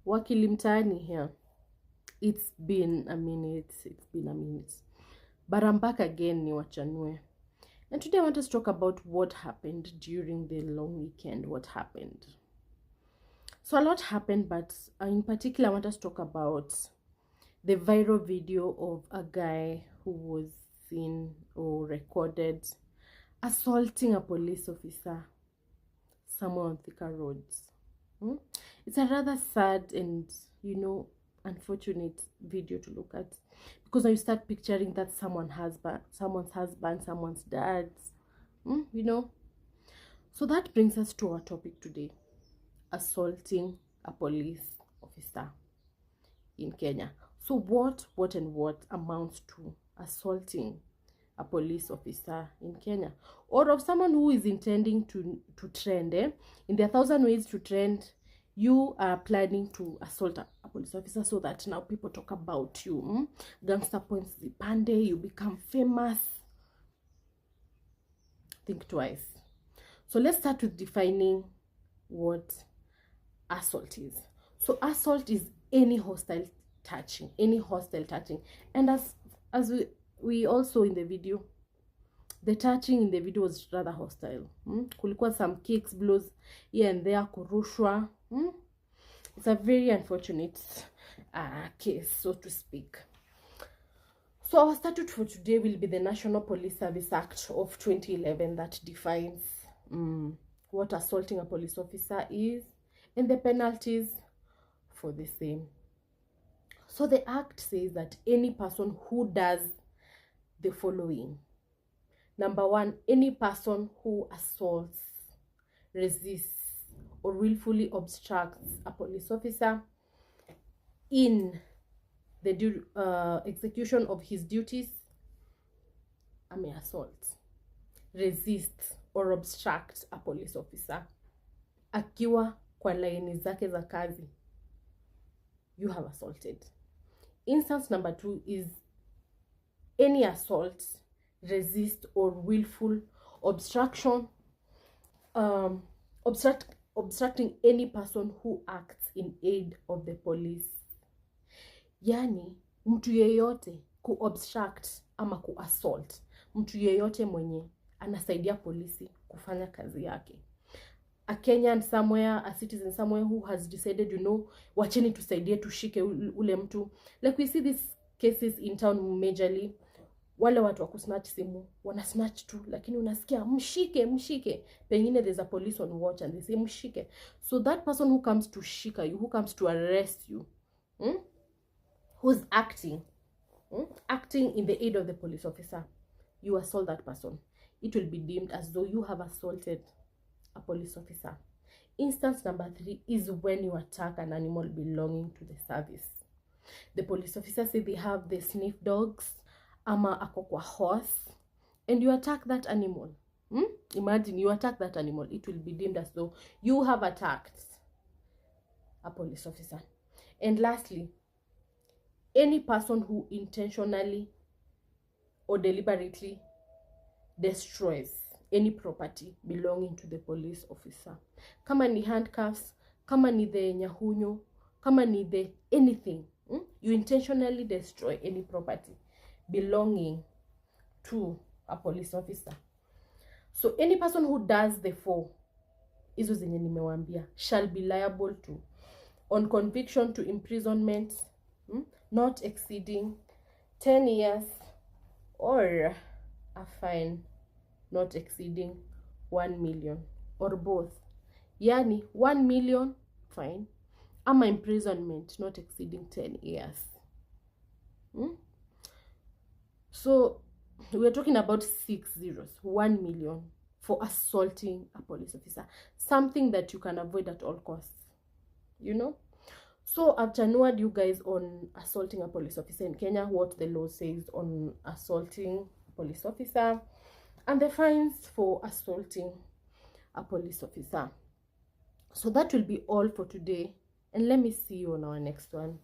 Wakili mtaani here. It's been a minute. But I'm back again, niwachanue. And today I want us to talk about what happened during the long weekend. What happened? So a lot happened, but in particular I want us to talk about the viral video of a guy who was seen or recorded assaulting a police officer somewhere on Thika Roads. It's a rather sad and, unfortunate video to look at, because now you start picturing that someone's husband, someone's dad, So that brings us to our topic today: assaulting a police officer in Kenya. So what amounts to assaulting a police officer in Kenya, or of someone who is intending to trend in their 1,000 ways to trend? You are planning to assault a police officer so that now people talk about you. Gangster points zipande, you become famous. Think twice. So let's start with defining what assault is. So assault is any hostile touching, and as we also in the video, the touching in the video was rather hostile. Kulikuwa some kicks, blows here and there, kurushwa. It's a very unfortunate case, so to speak. So our statute for today will be the National Police Service Act of 2011 that defines what assaulting a police officer is and the penalties for the same. So the act says that any person who does the following: number one, any person who assaults, resists, or willfully obstructs a police officer in the execution of his duties, may assault, resist, or obstruct a police officer akiwa kwa laini zake za kazi, you have assaulted. Instance number 2 is any assault, resist, or willful obstruction, obstructing any person who acts in aid of the police. Yani mtu yeyote ku-obstruct ama ku-assault mtu yeyote mwenye anasaidia polisi kufanya kazi yake. A Kenyan somewhere, a citizen somewhere who has decided, wacheni tusaidie tushike ule mtu. Like we see these cases in town majorly. Wale watu wa kusnatch simu wana snatch tu, lakini unasikia mshike. Pengine there's a police on watch and they say mshike. So that person who comes to shika you, who comes to arrest you, who's acting in the aid of the police officer, you assault that person, it will be deemed as though you have assaulted a police officer. Instance number 3 is when you attack an animal belonging to the service. The police officer say they have the sniff dogs, ama ako kwa horse, and you attack that animal. Imagine you attack that animal, it will be deemed as though you have attacked a police officer. And lastly, any person who intentionally or deliberately destroys any property belonging to the police officer. Kama ni handcuffs, kama ni the nyahunyo, kama ni the anything, you intentionally destroy any property belonging to a police officer. So any person who does the 4 hizo zenye nimewambia shall be liable to, on conviction, to imprisonment not exceeding 10 years or a fine not exceeding 1 million, or both. Yani 1 million fine ama imprisonment not exceeding 10 years. So we're talking about 6 zeros, 1 million for assaulting a police officer, something that you can avoid at all costs, So I've channeled you guys on assaulting a police officer in Kenya, what the law says on assaulting a police officer, and the fines for assaulting a police officer. So that will be all for today, and let me see you on our next one.